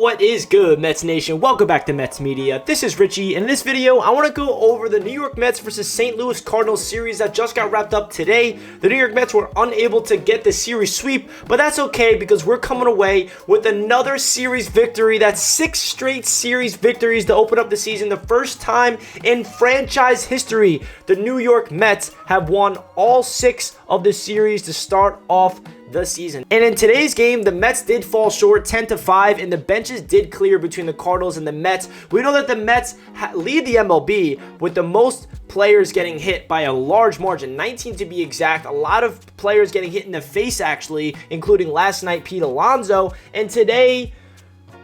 what is good, Mets Nation? Welcome back to Mets Media. This is Richie, and in this video, I want to go over the New York Mets versus St. Louis Cardinals series that just got wrapped up today. The New York Mets were unable to get the series sweep, but that's okay because we're coming away with another series victory. That's 6 straight series victories to open up the season. The first time in franchise history, the New York Mets have won all 6 of the series to start off the season. And in today's game, the Mets did fall short 10-5, and the benches did clear between the Cardinals and the Mets. We know that the Mets lead the MLB with the most players getting hit by a large margin, 19 to be exact. A lot of players getting hit in the face, actually, including last night Pete Alonso. And today,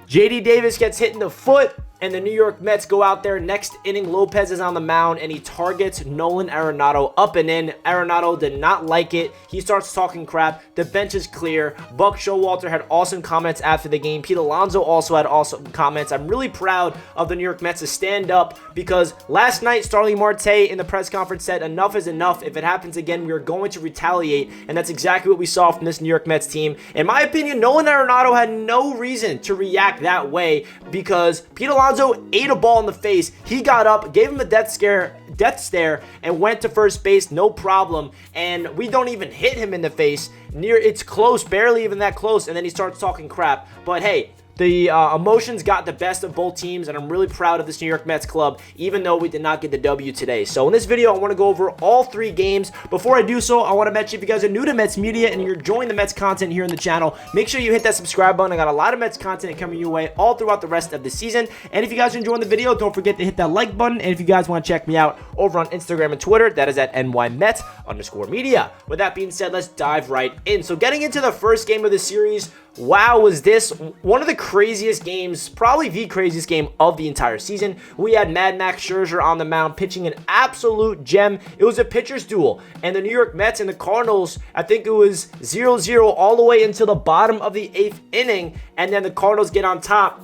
JD Davis gets hit in the foot, and the New York Mets go out there. Next inning, Lopez is on the mound, and he targets Nolan Arenado up and in. Arenado did not like it. He starts talking crap. The bench is clear. Buck Showalter had awesome comments after the game. Pete Alonso also had awesome comments. I'm really proud of the New York Mets to stand up because last night, Starling Marte in the press conference said, enough is enough. If it happens again, we are going to retaliate, and that's exactly what we saw from this New York Mets team. In my opinion, Nolan Arenado had no reason to react that way because Pete Alonso ate a ball in the face. He got up, gave him a death stare, and went to first base, no problem. And we don't even hit him in the face. It's close, barely even that close, and then he starts talking crap. But hey, the emotions got the best of both teams, and I'm really proud of this New York Mets club, even though we did not get the W today. So in this video, I want to go over all 3 games. Before I do so, I want to mention if you guys are new to Mets Media and you're enjoying the Mets content here in the channel, make sure you hit that subscribe button. I got a lot of Mets content coming your way all throughout the rest of the season. And if you guys are enjoying the video, don't forget to hit that like button. And if you guys want to check me out over on Instagram and Twitter, that is at NYMets_media. With that being said, let's dive right in. So getting into the first game of the series, wow, was this one of the craziest games, probably the craziest game of the entire season. We had Mad Max Scherzer on the mound pitching an absolute gem. It was a pitcher's duel, and the New York Mets and the Cardinals, I think it was 0-0 all the way until the bottom of the 8th inning, and then the Cardinals get on top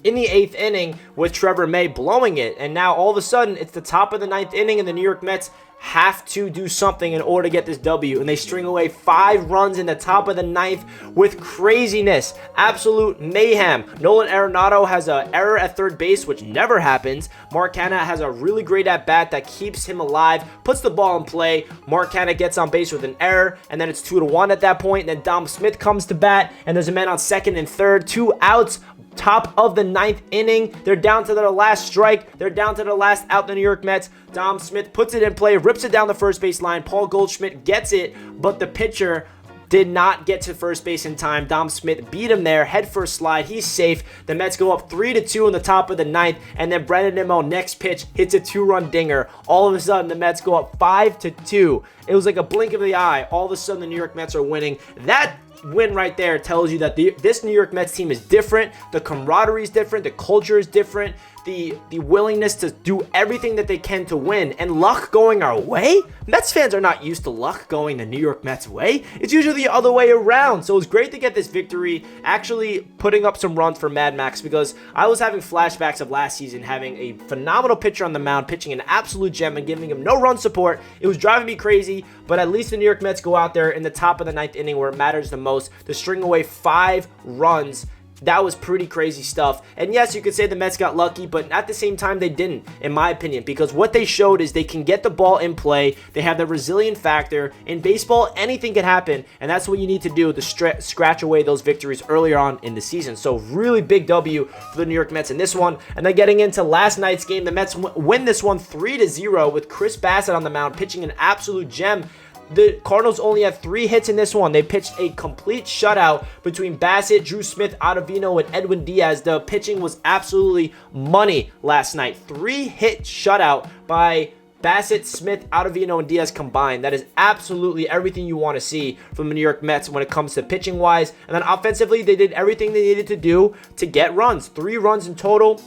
in the 8th inning with Trevor May blowing it. And now all of a sudden, it's the top of the 9th inning, and the New York Mets have to do something in order to get this W, and they string away 5 runs in the top of the 9th with craziness, absolute mayhem. Nolan Arenado has an error at third base, which never happens. Mark Canha has a really great at-bat that keeps him alive, puts the ball in play. Mark Canha gets on base with an error, and then it's 2-1 at that point. And then Dom Smith comes to bat, and there's a man on second and third, 2 outs. Top of the 9th inning, they're down to their last strike. They're down to their last out, the New York Mets. Dom Smith puts it in play, rips it down the first base line. Paul Goldschmidt gets it, but the pitcher did not get to first base in time. Dom Smith beat him there, head first slide. He's safe. The Mets go up 3-2 in the top of the 9th, and then Brandon Nimmo, next pitch, hits a 2-run dinger. All of a sudden, the Mets go up 5-2. It was like a blink of the eye. All of a sudden, the New York Mets are winning. That win right there tells you that this New York Mets team is different. The camaraderie is different. The culture is different. The willingness to do everything that they can to win, and luck going our way. Mets fans are not used to luck going the New York Mets way. It's usually the other way around. So it was great to get this victory, actually putting up some runs for Mad Max, because I was having flashbacks of last season having a phenomenal pitcher on the mound, pitching an absolute gem and giving him no run support. It was driving me crazy, but at least the New York Mets go out there in the top of the 9th inning where it matters the most to string away 5 runs. That was pretty crazy stuff. And yes, you could say the Mets got lucky, but at the same time, they didn't, in my opinion, because what they showed is they can get the ball in play. They have the resilient factor. In baseball, anything can happen, and that's what you need to do to scratch away those victories earlier on in the season. So really big W for the New York Mets in this one. And then getting into last night's game, the Mets win this one 3-0 with Chris Bassett on the mound, pitching an absolute gem. The Cardinals only had 3 hits in this one. They pitched a complete shutout between Bassett, Drew Smith, Ottavino, and Edwin Diaz. The pitching was absolutely money last night. 3-hit shutout by Bassett, Smith, Ottavino, and Diaz combined. That is absolutely everything you want to see from the New York Mets when it comes to pitching-wise. And then offensively, they did everything they needed to do to get runs. 3 runs in total.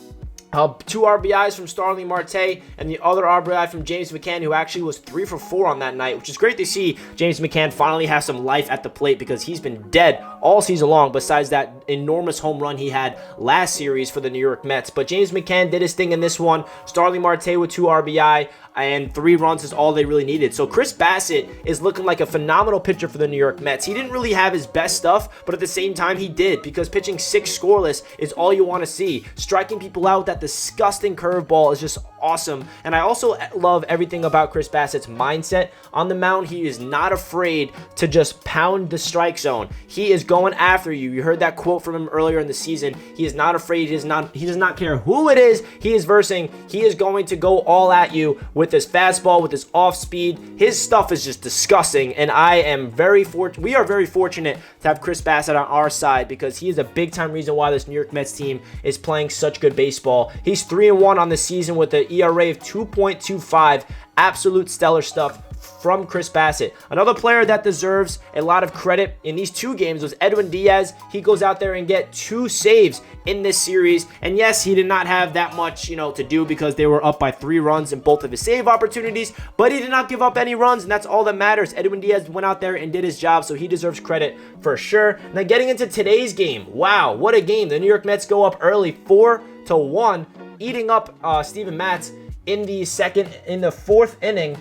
2 RBIs from Starling Marte, and the other RBI from James McCann, who actually was 3 for 4 on that night, which is great to see. James McCann finally has some life at the plate because he's been dead all season long, besides that enormous home run he had last series for the New York Mets. But James McCann did his thing in this one. Starling Marte with 2 RBI, and 3 runs is all they really needed. So Chris Bassitt is looking like a phenomenal pitcher for the New York Mets. He didn't really have his best stuff, but at the same time he did, because pitching 6 scoreless is all you want to see. Striking people out with that disgusting curveball is just awesome. And I also love everything about Chris Bassitt's mindset on the mound. He is not afraid to just pound the strike zone. He is going after you. You heard that quote from him earlier in the season. He is not afraid. He does not care who it is he is versing. He is going to go all at you with his fastball, with his off speed. His stuff is just disgusting, and we are very fortunate to have Chris Bassitt on our side, because he is a big time reason why this New York Mets team is playing such good baseball. He's 3-1 on the season with an ERA of 2.25. Absolute stellar stuff from Chris Bassitt. Another player that deserves a lot of credit in these 2 games was Edwin Diaz. He goes out there and get 2 saves in this series, and yes, he did not have that much to do, because they were up by 3 runs in both of his save opportunities, but he did not give up any runs, and that's all that matters. Edwin Diaz went out there and did his job, so he deserves credit for sure. Now getting into today's game, wow, what a game. The New York Mets go up early 4-1, eating up Steven Matz. In the second inning,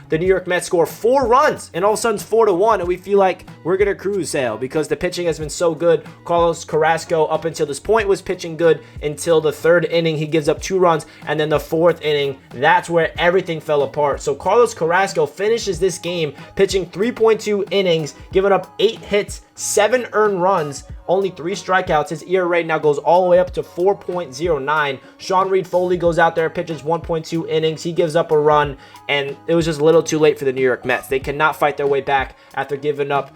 the New York Mets score 4 runs, and all of a sudden it's 4-1, and we feel like we're gonna cruise sail because the pitching has been so good. Carlos Carrasco, up until this point, was pitching good until the 3rd inning. He gives up 2 runs, and then the 4th inning, that's where everything fell apart. So Carlos Carrasco finishes this game pitching 3.2 innings, giving up 8 hits, 7 earned runs, only 3 strikeouts. His ERA now goes all the way up to 4.09. Sean Reed Foley goes out there, pitches 1.2 innings. He gives up a run, and it was just a little too late for the New York Mets. They cannot fight their way back after giving up,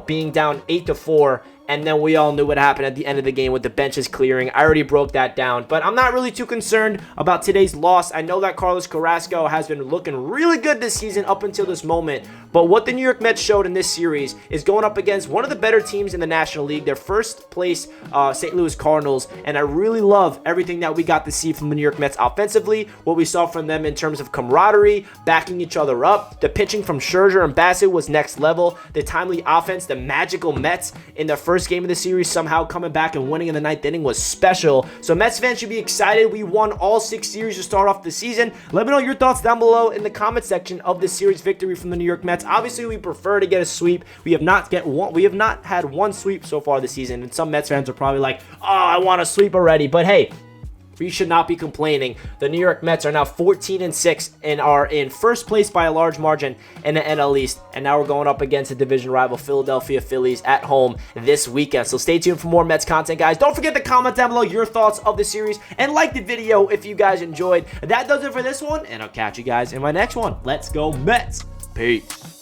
being down 8-4. And then we all knew what happened at the end of the game with the benches clearing. I already broke that down, but I'm not really too concerned about today's loss. I know that Carlos Carrasco has been looking really good this season up until this moment, but what the New York Mets showed in this series is going up against one of the better teams in the National League, their first place St. Louis Cardinals, and I really love everything that we got to see from the New York Mets offensively, what we saw from them in terms of camaraderie, backing each other up. The pitching from Scherzer and Bassitt was next level. The timely offense, the magical Mets in the first game of the series somehow coming back and winning in the 9th inning was special. So Mets fans should be excited. We won all 6 series to start off the season. Let me know your thoughts down below in the comment section of this series victory from the New York Mets. Obviously, we prefer to get a sweep. We have not had one sweep so far this season, and some Mets fans are probably like, "Oh, I want a sweep already." But hey, we should not be complaining. The New York Mets are now 14-6 and are in first place by a large margin in the NL East. And now we're going up against a division rival, Philadelphia Phillies, at home this weekend. So stay tuned for more Mets content, guys. Don't forget to comment down below your thoughts of the series and like the video if you guys enjoyed. That does it for this one, and I'll catch you guys in my next one. Let's go Mets. Peace.